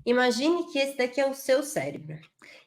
Imagine que esse daqui é o seu cérebro.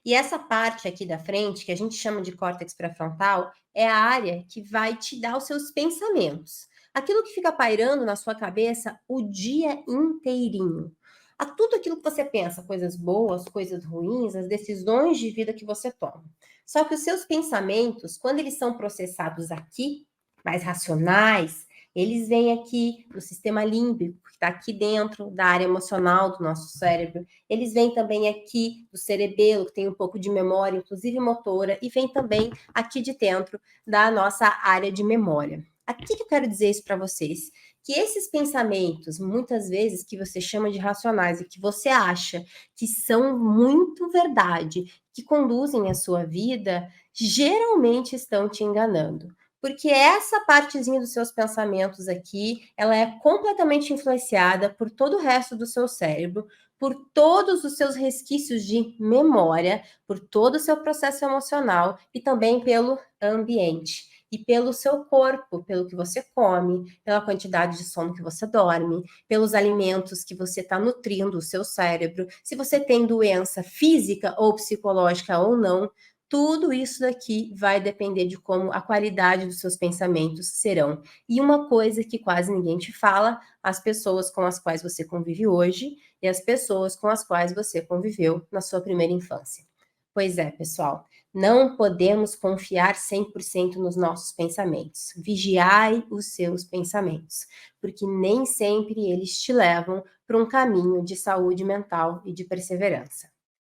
E essa parte aqui da frente, que a gente chama de córtex pré-frontal, é a área que vai te dar os seus pensamentos. Aquilo que fica pairando na sua cabeça o dia inteirinho. A tudo aquilo que você pensa, coisas boas, coisas ruins, as decisões de vida que você toma. Só que os seus pensamentos, quando eles são processados aqui, mais racionais, eles vêm aqui no sistema límbico, que está aqui dentro da área emocional do nosso cérebro. Eles vêm também aqui do cerebelo, que tem um pouco de memória, inclusive motora, e vem também aqui de dentro da nossa área de memória. Aqui que eu quero dizer isso para vocês, que esses pensamentos, muitas vezes, que você chama de racionais e que você acha que são muito verdade, que conduzem a sua vida, geralmente estão te enganando. Porque essa partezinha dos seus pensamentos aqui, ela é completamente influenciada por todo o resto do seu cérebro, por todos os seus resquícios de memória, por todo o seu processo emocional e também pelo ambiente. E pelo seu corpo, pelo que você come, pela quantidade de sono que você dorme, pelos alimentos que você está nutrindo o seu cérebro, se você tem doença física ou psicológica ou não, tudo isso daqui vai depender de como a qualidade dos seus pensamentos serão. E uma coisa que quase ninguém te fala, as pessoas com as quais você convive hoje e as pessoas com as quais você conviveu na sua primeira infância. Pois é, pessoal, não podemos confiar 100% nos nossos pensamentos. Vigiai os seus pensamentos, porque nem sempre eles te levam para um caminho de saúde mental e de perseverança.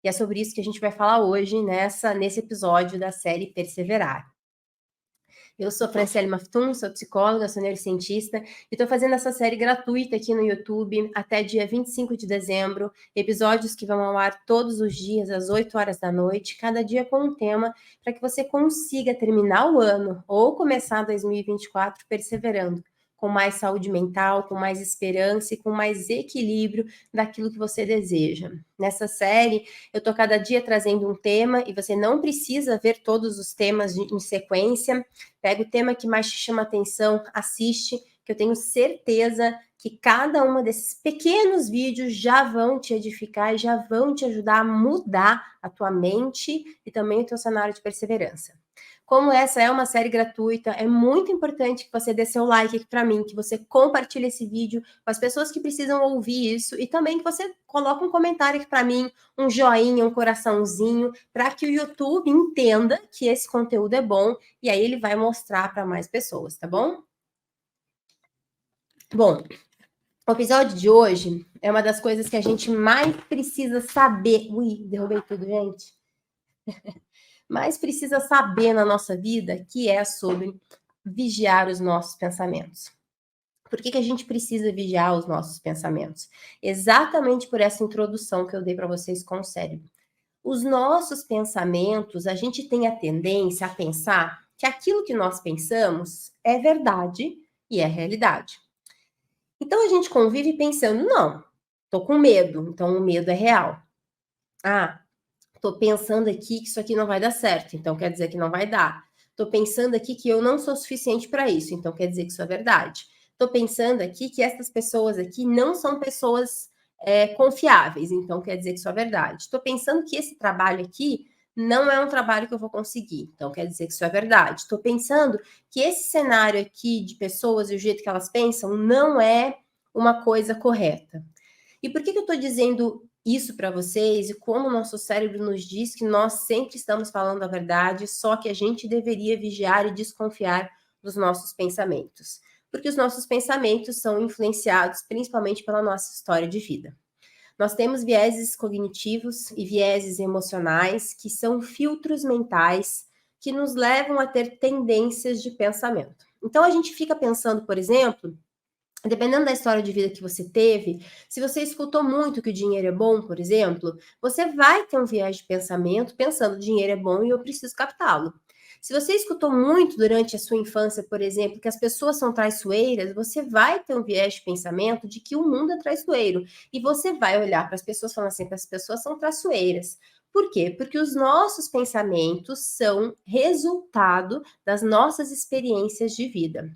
E é sobre isso que a gente vai falar hoje nesse episódio da série Perseverar. Eu sou Franciele Maftum, sou psicóloga, sou neurocientista e estou fazendo essa série gratuita aqui no YouTube até dia 25 de dezembro, episódios que vão ao ar todos os dias às 8 horas da noite, cada dia com um tema, para que você consiga terminar o ano ou começar 2024 perseverando, com mais saúde mental, com mais esperança e com mais equilíbrio daquilo que você deseja. Nessa série, eu estou cada dia trazendo um tema e você não precisa ver todos os temas em sequência. Pega o tema que mais te chama atenção, assiste, que eu tenho certeza que cada uma desses pequenos vídeos já vão te edificar e já vão te ajudar a mudar a tua mente e também o teu cenário de perseverança. Como essa é uma série gratuita, é muito importante que você dê seu like aqui para mim, que você compartilhe esse vídeo com as pessoas que precisam ouvir isso e também que você coloque um comentário aqui para mim, um joinha, um coraçãozinho, para que o YouTube entenda que esse conteúdo é bom e aí ele vai mostrar para mais pessoas, tá bom? Bom, o episódio de hoje é uma das coisas que a gente mais precisa saber. Ui, derrubei tudo, gente. Mais precisa saber na nossa vida, que é sobre vigiar os nossos pensamentos. Por que a gente precisa vigiar os nossos pensamentos? Exatamente por essa introdução que eu dei para vocês com o cérebro. Os nossos pensamentos, a gente tem a tendência a pensar que aquilo que nós pensamos é verdade e é realidade. Então a gente convive pensando, não, tô com medo, então o medo é real. Ah, tô pensando aqui que isso aqui não vai dar certo, então quer dizer que não vai dar. Tô pensando aqui que eu não sou suficiente para isso, então quer dizer que isso é verdade. Tô pensando aqui que essas pessoas aqui não são pessoas confiáveis, então quer dizer que isso é verdade. Tô pensando que esse trabalho aqui não é um trabalho que eu vou conseguir, então quer dizer que isso é verdade. Tô pensando que esse cenário aqui de pessoas e o jeito que elas pensam não é uma coisa correta. E por que eu estou dizendo isso para vocês e como o nosso cérebro nos diz que nós sempre estamos falando a verdade, só que a gente deveria vigiar e desconfiar dos nossos pensamentos? Porque os nossos pensamentos são influenciados principalmente pela nossa história de vida. Nós temos vieses cognitivos e vieses emocionais, que são filtros mentais que nos levam a ter tendências de pensamento. Então a gente fica pensando, por exemplo, dependendo da história de vida que você teve, se você escutou muito que o dinheiro é bom, por exemplo, você vai ter um viés de pensamento pensando dinheiro é bom e eu preciso captá-lo. Se você escutou muito durante a sua infância, por exemplo, que as pessoas são traiçoeiras, você vai ter um viés de pensamento de que o mundo é traiçoeiro. E você vai olhar para as pessoas falando assim, que as pessoas são traiçoeiras. Por quê? Porque os nossos pensamentos são resultado das nossas experiências de vida.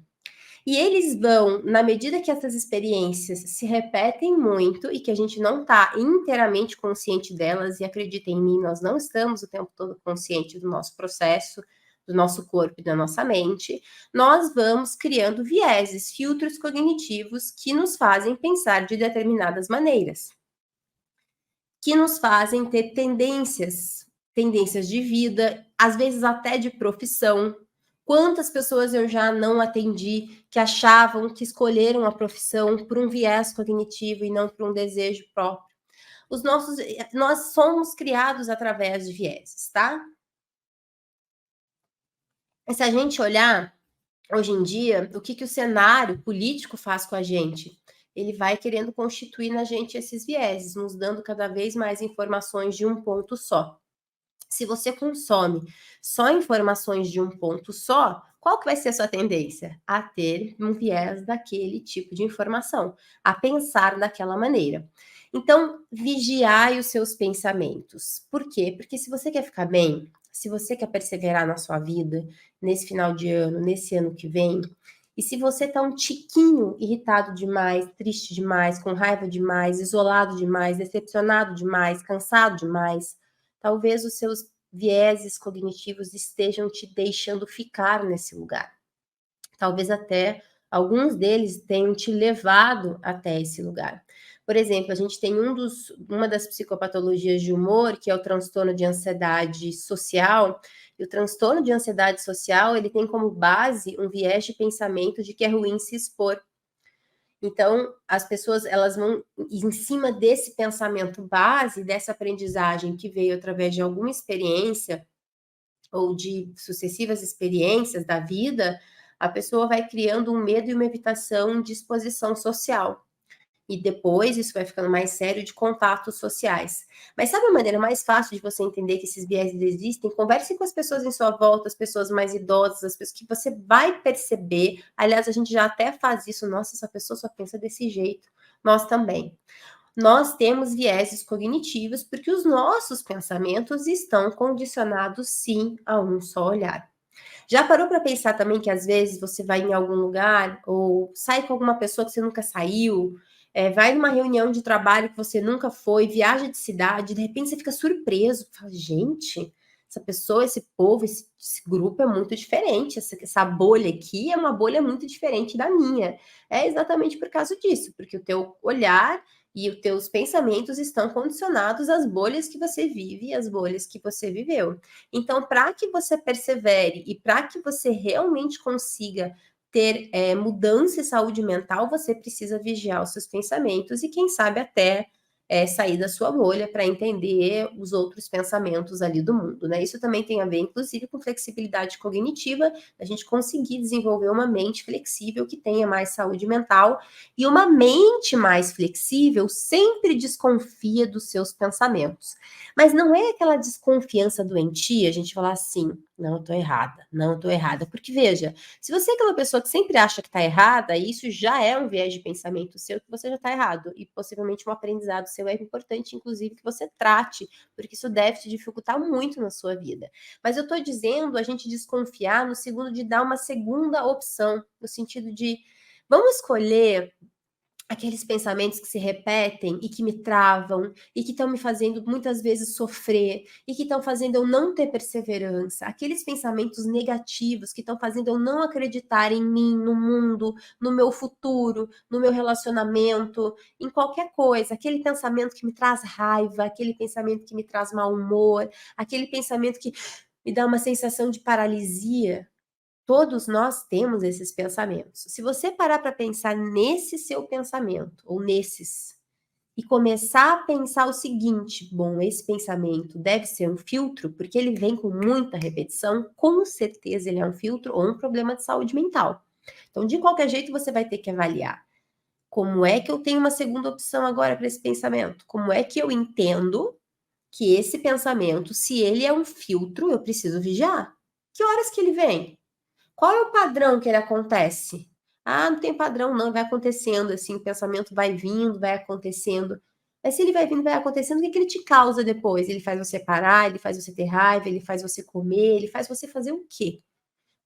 E eles vão, na medida que essas experiências se repetem muito e que a gente não está inteiramente consciente delas, e acredita em mim, nós não estamos o tempo todo consciente do nosso processo, do nosso corpo e da nossa mente, nós vamos criando vieses, filtros cognitivos que nos fazem pensar de determinadas maneiras, que nos fazem ter tendências de vida, às vezes até de profissão. Quantas pessoas eu já não atendi que achavam que escolheram a profissão por um viés cognitivo e não por um desejo próprio? Nós somos criados através de vieses, tá? E se a gente olhar hoje em dia, o que o cenário político faz com a gente? Ele vai querendo constituir na gente esses vieses, nos dando cada vez mais informações de um ponto só. Se você consome só informações de um ponto só, qual que vai ser a sua tendência? A ter um viés daquele tipo de informação, a pensar daquela maneira. Então, vigiai os seus pensamentos. Por quê? Porque se você quer ficar bem, se você quer perseverar na sua vida, nesse final de ano, nesse ano que vem, e se você tá um tiquinho irritado demais, triste demais, com raiva demais, isolado demais, decepcionado demais, cansado demais, talvez os seus vieses cognitivos estejam te deixando ficar nesse lugar. Talvez até alguns deles tenham te levado até esse lugar. Por exemplo, a gente tem uma das psicopatologias de humor, que é o transtorno de ansiedade social, e o transtorno de ansiedade social, ele tem como base um viés de pensamento de que é ruim se expor. Então, as pessoas, elas vão em cima desse pensamento base, dessa aprendizagem que veio através de alguma experiência ou de sucessivas experiências da vida, a pessoa vai criando um medo e uma evitação de exposição social. E depois isso vai ficando mais sério de contatos sociais. Mas sabe a maneira mais fácil de você entender que esses vieses existem? Converse com as pessoas em sua volta, as pessoas mais idosas, as pessoas que você vai perceber. Aliás, a gente já até faz isso. Nossa, essa pessoa só pensa desse jeito. Nós também. Nós temos vieses cognitivos porque os nossos pensamentos estão condicionados, sim, a um só olhar. Já parou para pensar também que às vezes você vai em algum lugar ou sai com alguma pessoa que você nunca saiu, vai numa reunião de trabalho que você nunca foi, viaja de cidade, de repente você fica surpreso, fala, gente, essa pessoa, esse povo, esse grupo é muito diferente, essa bolha aqui é uma bolha muito diferente da minha. É exatamente por causa disso, porque o teu olhar e os teus pensamentos estão condicionados às bolhas que você vive e às bolhas que você viveu. Então, para que você persevere e para que você realmente consiga ter mudança em saúde mental, você precisa vigiar os seus pensamentos e, quem sabe, até sair da sua bolha para entender os outros pensamentos ali do mundo, né? Isso também tem a ver, inclusive, com flexibilidade cognitiva, a gente conseguir desenvolver uma mente flexível que tenha mais saúde mental, e uma mente mais flexível sempre desconfia dos seus pensamentos. Mas não é aquela desconfiança doentia, a gente falar assim, não, eu tô errada, não, eu tô errada. Porque, veja, se você é aquela pessoa que sempre acha que tá errada, isso já é um viés de pensamento seu que você já tá errado. E possivelmente um aprendizado seu é importante, inclusive, que você trate, porque isso deve te dificultar muito na sua vida. Mas eu tô dizendo a gente desconfiar no segundo de dar uma segunda opção, no sentido de vamos escolher aqueles pensamentos que se repetem e que me travam e que estão me fazendo muitas vezes sofrer e que estão fazendo eu não ter perseverança, aqueles pensamentos negativos que estão fazendo eu não acreditar em mim, no mundo, no meu futuro, no meu relacionamento, em qualquer coisa, aquele pensamento que me traz raiva, aquele pensamento que me traz mau humor, aquele pensamento que me dá uma sensação de paralisia. Todos nós temos esses pensamentos. Se você parar para pensar nesse seu pensamento, ou nesses, e começar a pensar o seguinte: bom, esse pensamento deve ser um filtro, porque ele vem com muita repetição, com certeza ele é um filtro ou um problema de saúde mental. Então, de qualquer jeito, você vai ter que avaliar. Como é que eu tenho uma segunda opção agora para esse pensamento? Como é que eu entendo que esse pensamento, se ele é um filtro, eu preciso vigiar? Que horas que ele vem? Qual é o padrão que ele acontece? Ah, não tem padrão não, vai acontecendo assim, o pensamento vai vindo, vai acontecendo. Mas se ele vai vindo, vai acontecendo, o que que ele te causa depois? Ele faz você parar, ele faz você ter raiva, ele faz você comer, ele faz você fazer o quê?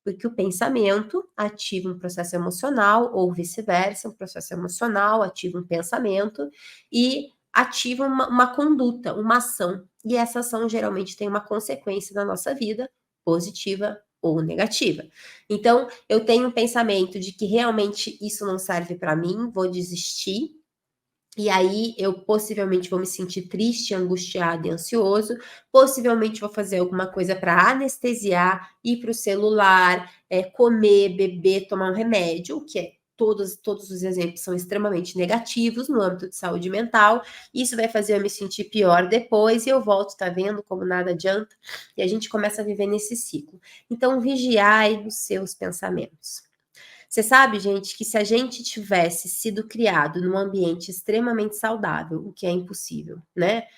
Porque o pensamento ativa um processo emocional, ou vice-versa, um processo emocional ativa um pensamento e ativa uma conduta, uma ação. E essa ação geralmente tem uma consequência na nossa vida, positiva ou negativa. Então, eu tenho um pensamento de que realmente isso não serve para mim, vou desistir, e aí eu possivelmente vou me sentir triste, angustiado e ansioso, possivelmente vou fazer alguma coisa para anestesiar, ir para o celular, comer, beber, tomar um remédio, o que é todos os exemplos são extremamente negativos no âmbito de saúde mental. Isso vai fazer eu me sentir pior depois e eu volto, tá vendo como nada adianta? E a gente começa a viver nesse ciclo. Então, vigiai os seus pensamentos. Você sabe, gente, que se a gente tivesse sido criado num ambiente extremamente saudável, o que é impossível, né?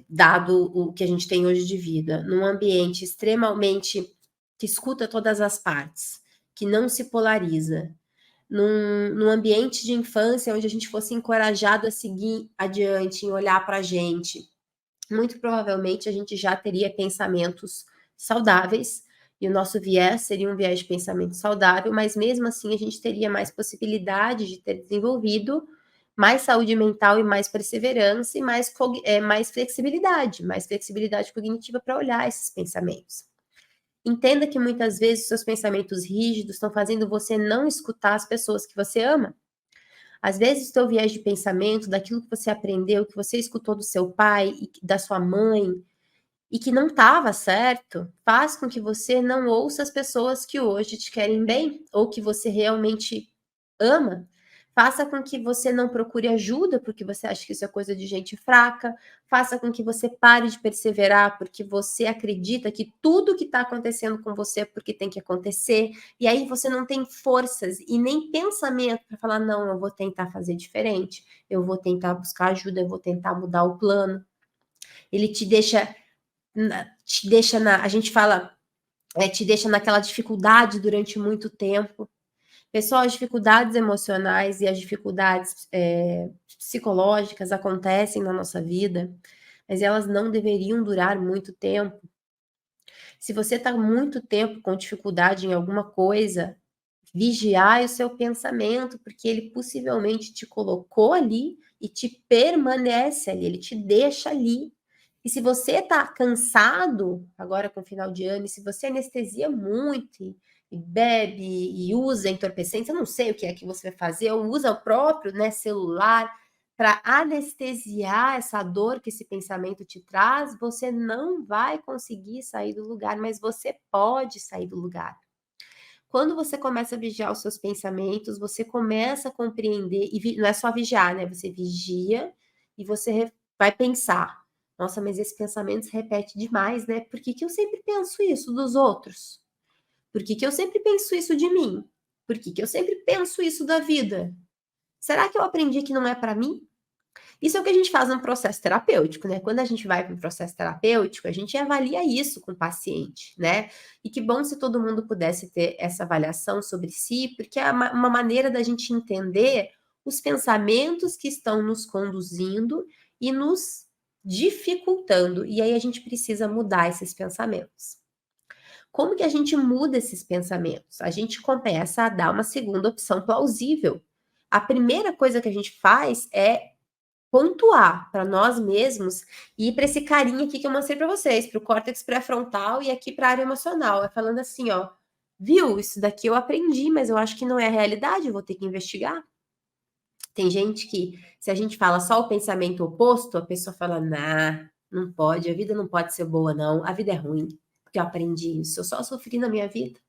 Dado o que a gente tem hoje de vida, num ambiente extremamente que escuta todas as partes, que não se polariza, num ambiente de infância onde a gente fosse encorajado a seguir adiante, em olhar para a gente, muito provavelmente a gente já teria pensamentos saudáveis, e o nosso viés seria um viés de pensamento saudável, mas mesmo assim a gente teria mais possibilidade de ter desenvolvido mais saúde mental e mais perseverança e mais flexibilidade cognitiva para olhar esses pensamentos. Entenda que muitas vezes seus pensamentos rígidos estão fazendo você não escutar as pessoas que você ama. Às vezes, o teu viés de pensamento, daquilo que você aprendeu, que você escutou do seu pai e da sua mãe, e que não estava certo, faz com que você não ouça as pessoas que hoje te querem bem, ou que você realmente ama. Faça com que você não procure ajuda, porque você acha que isso é coisa de gente fraca. Faça com que você pare de perseverar, porque você acredita que tudo que está acontecendo com você é porque tem que acontecer. E aí você não tem forças e nem pensamento para falar: não, eu vou tentar fazer diferente, eu vou tentar buscar ajuda, eu vou tentar mudar o plano. Ele a gente fala, te deixa naquela dificuldade durante muito tempo. Pessoal, as dificuldades emocionais e as dificuldades psicológicas acontecem na nossa vida, mas elas não deveriam durar muito tempo. Se você está muito tempo com dificuldade em alguma coisa, vigiai o seu pensamento, porque ele possivelmente te colocou ali e te permanece ali, ele te deixa ali. E se você está cansado, agora com o final de ano, e se você anestesia muito e bebe e usa entorpecentes, eu não sei o que é que você vai fazer, ou usa o próprio, né, celular para anestesiar essa dor que esse pensamento te traz, você não vai conseguir sair do lugar, mas você pode sair do lugar. Quando você começa a vigiar os seus pensamentos, você começa a compreender, e não é só vigiar, né? Você vigia e você vai pensar. Nossa, mas esse pensamento se repete demais, né? Por que que eu sempre penso isso dos outros? Por que que eu sempre penso isso de mim? Por que que eu sempre penso isso da vida? Será que eu aprendi que não é para mim? Isso é o que a gente faz no processo terapêutico, né? Quando a gente vai para um processo terapêutico, a gente avalia isso com o paciente, né? E que bom se todo mundo pudesse ter essa avaliação sobre si, porque é uma maneira da gente entender os pensamentos que estão nos conduzindo e nos dificultando. E aí a gente precisa mudar esses pensamentos. Como que a gente muda esses pensamentos? A gente começa a dar uma segunda opção plausível. A primeira coisa que a gente faz é pontuar para nós mesmos e ir para esse carinha aqui que eu mostrei para vocês, para o córtex pré-frontal e aqui para a área emocional. É falando assim, ó, viu? Isso daqui eu aprendi, mas eu acho que não é a realidade, eu vou ter que investigar. Tem gente que, se a gente fala só o pensamento oposto, a pessoa fala, nah, não pode, a vida não pode ser boa, não, a vida é ruim, porque eu aprendi isso, eu só sofri na minha vida.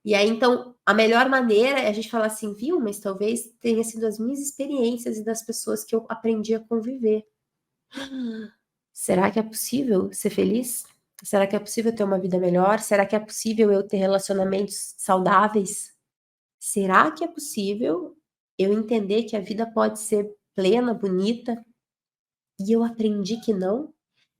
E aí, então, a melhor maneira é a gente falar assim, viu, mas talvez tenha sido as minhas experiências e das pessoas que eu aprendi a conviver. Será que é possível ser feliz? Será que é possível ter uma vida melhor? Será que é possível eu ter relacionamentos saudáveis? Será que é possível eu entender que a vida pode ser plena, bonita, e eu aprendi que não?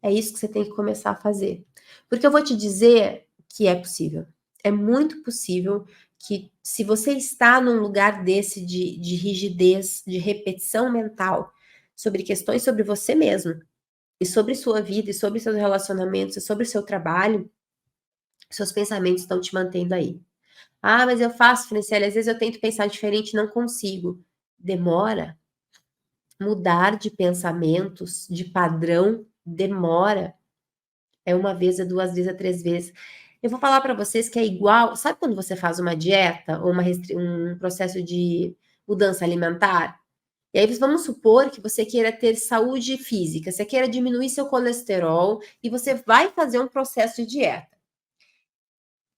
É isso que você tem que começar a fazer. Porque eu vou te dizer que é possível. É muito possível que, se você está num lugar desse de rigidez, de repetição mental, sobre questões sobre você mesmo, e sobre sua vida, e sobre seus relacionamentos, e sobre seu trabalho, Seus pensamentos estão te mantendo aí. Ah, mas eu faço, Franciele, às vezes eu tento pensar diferente e não consigo. Demora. Mudar de pensamentos, de padrão, demora. É uma vez, é duas vezes, é três vezes. Eu vou falar para vocês que é igual. Sabe quando você faz uma dieta ou um processo de mudança alimentar? E aí vamos supor que você queira ter saúde física, você queira diminuir seu colesterol e você vai fazer um processo de dieta.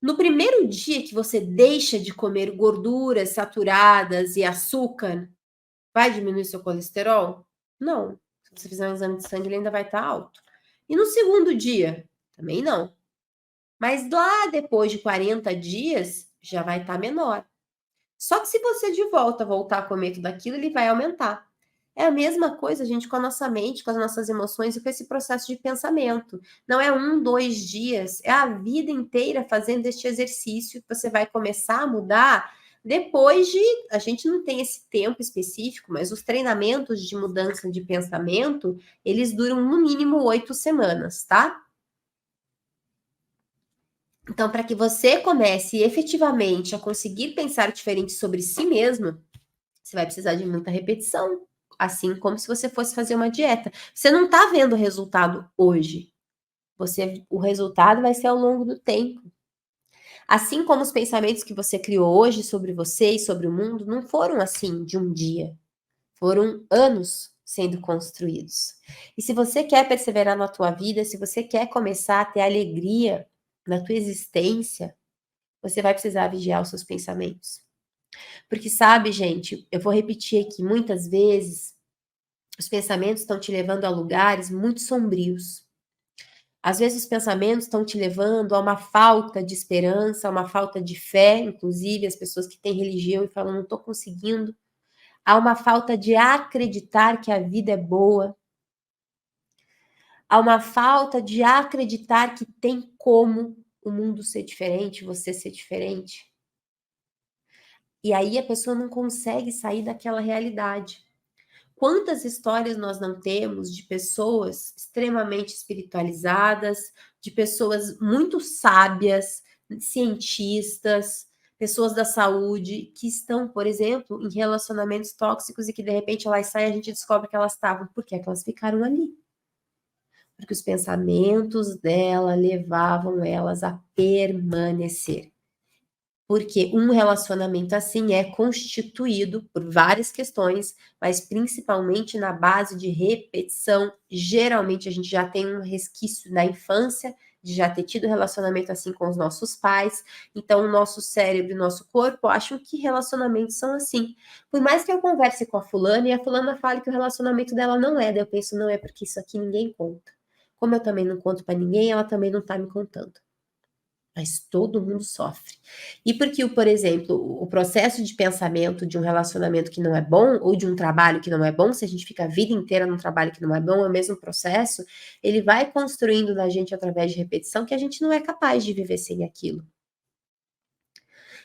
No primeiro dia que você deixa de comer gorduras saturadas e açúcar, vai diminuir seu colesterol? Não. Se você fizer um exame de sangue, ele ainda vai estar alto. E no segundo dia? Também não. Mas lá depois de 40 dias, já vai estar menor. Só que se você de voltar a comer tudo aquilo, ele vai aumentar. É a mesma coisa, gente, com a nossa mente, com as nossas emoções e com esse processo de pensamento. Não é um, dois dias, é a vida inteira fazendo este exercício que você vai começar a mudar depois de. A gente não tem esse tempo específico, mas os treinamentos de mudança de pensamento, eles duram no mínimo 8 semanas, tá? Então, para que você comece efetivamente a conseguir pensar diferente sobre si mesmo, você vai precisar de muita repetição, assim como se você fosse fazer uma dieta. Você não está vendo o resultado hoje. O resultado vai ser ao longo do tempo. Assim como os pensamentos que você criou hoje sobre você e sobre o mundo não foram assim de um dia. Foram anos sendo construídos. E se você quer perseverar na tua vida, se você quer começar a ter alegria na tua existência, você vai precisar vigiar os seus pensamentos. Porque sabe, gente, eu vou repetir aqui muitas vezes, os pensamentos estão te levando a lugares muito sombrios. Às vezes os pensamentos estão te levando a uma falta de esperança, a uma falta de fé, inclusive as pessoas que têm religião e falam, não estou conseguindo. Há uma falta de acreditar que a vida é boa. Há uma falta de acreditar que tem como o mundo ser diferente, você ser diferente. E aí a pessoa não consegue sair daquela realidade. Quantas histórias nós não temos de pessoas extremamente espiritualizadas, de pessoas muito sábias, cientistas, pessoas da saúde, que estão, por exemplo, em relacionamentos tóxicos e que de repente elas saem e a gente descobre que elas estavam. Por que elas ficaram ali? Porque os pensamentos dela levavam elas a permanecer. Porque um relacionamento assim é constituído por várias questões, mas principalmente na base de repetição. Geralmente a gente já tem um resquício na infância de já ter tido relacionamento assim com os nossos pais. Então o nosso cérebro e o nosso corpo acham que relacionamentos são assim. Por mais que eu converse com a fulana e a fulana fale que o relacionamento dela não é, daí eu penso, não é porque isso aqui ninguém conta. Como eu também não conto para ninguém, ela também não tá me contando. Mas todo mundo sofre. E porque, por exemplo, o processo de pensamento de um relacionamento que não é bom, ou de um trabalho que não é bom, se a gente fica a vida inteira num trabalho que não é bom, é o mesmo processo, ele vai construindo na gente através de repetição que a gente não é capaz de viver sem aquilo.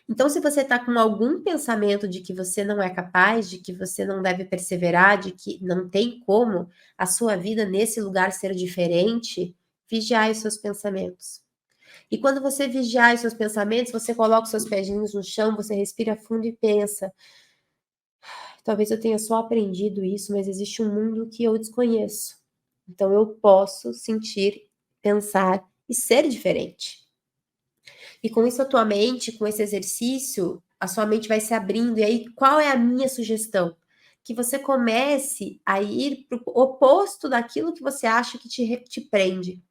Então, se você está com algum pensamento de que você não é capaz, de que você não deve perseverar, de que não tem como a sua vida nesse lugar ser diferente, vigiai os seus pensamentos. E quando você vigiar os seus pensamentos, você coloca os seus pezinhos no chão, você respira fundo e pensa: talvez eu tenha só aprendido isso, mas existe um mundo que eu desconheço. Então eu posso sentir, pensar e ser diferente. E com isso a tua mente, com esse exercício, a sua mente vai se abrindo. E aí, qual é a minha sugestão? Que você comece a ir para o oposto daquilo que você acha que te prende.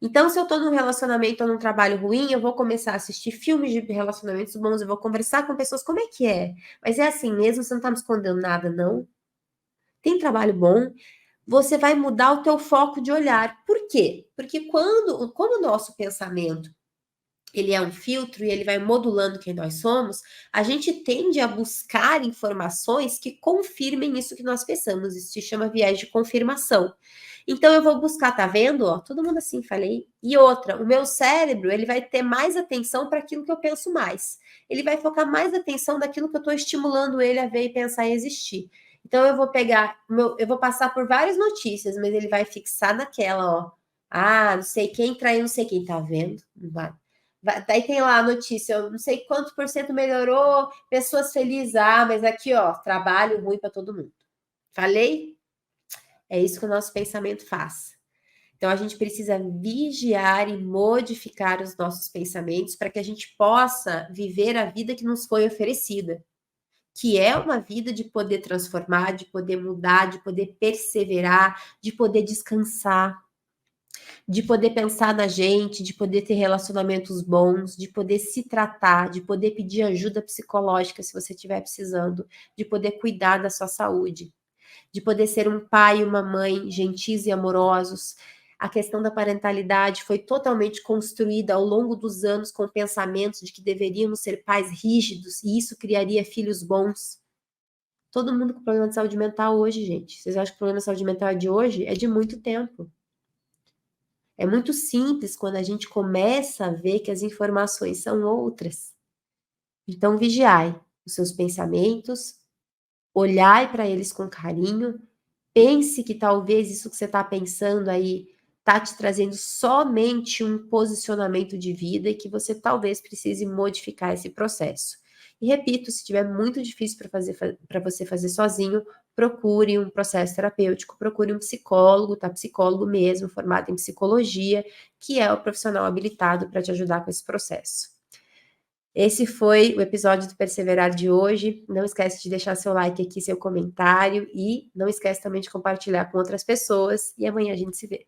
Então, se eu tô num relacionamento ou num trabalho ruim, eu vou começar a assistir filmes de relacionamentos bons, eu vou conversar com pessoas, como é que é? Mas é assim mesmo, você não tá me escondendo nada, não? Tem trabalho bom, você vai mudar o teu foco de olhar. Por quê? Porque como o nosso pensamento, ele é um filtro e ele vai modulando quem nós somos, a gente tende a buscar informações que confirmem isso que nós pensamos. Isso se chama viés de confirmação. Então eu vou buscar, tá vendo? Ó, todo mundo assim, falei. E outra, o meu cérebro, ele vai ter mais atenção para aquilo que eu penso mais. Ele vai focar mais atenção daquilo que eu estou estimulando ele a ver e pensar e existir. Então eu vou pegar, eu vou passar por várias notícias, mas ele vai fixar naquela, ó. Ah, não sei quem traiu, não sei quem, tá vendo? Não vai. Daí tem lá a notícia, eu não sei quantos por cento melhorou, pessoas felizes, mas aqui, ó, trabalho ruim para todo mundo. Falei? É isso que o nosso pensamento faz. Então, a gente precisa vigiar e modificar os nossos pensamentos para que a gente possa viver a vida que nos foi oferecida, que é uma vida de poder transformar, de poder mudar, de poder perseverar, de poder descansar, de poder pensar na gente, de poder ter relacionamentos bons, de poder se tratar, de poder pedir ajuda psicológica se você estiver precisando, de poder cuidar da sua saúde, de poder ser um pai e uma mãe gentis e amorosos. A questão da parentalidade foi totalmente construída ao longo dos anos com pensamentos de que deveríamos ser pais rígidos e isso criaria filhos bons. Todo mundo com problema de saúde mental hoje, gente. Vocês acham que o problema de saúde mental é de hoje? É de muito tempo. É muito simples quando a gente começa a ver que as informações são outras. Então, vigiai os seus pensamentos, olhai para eles com carinho, pense que talvez isso que você está pensando aí está te trazendo somente um posicionamento de vida e que você talvez precise modificar esse processo. E repito, se estiver muito difícil para você fazer sozinho, procure um processo terapêutico, procure um psicólogo, tá? Psicólogo mesmo, formado em psicologia, que é o profissional habilitado para te ajudar com esse processo. Esse foi o episódio do Perseverar de hoje. Não esquece de deixar seu like aqui, seu comentário e não esquece também de compartilhar com outras pessoas. E amanhã a gente se vê.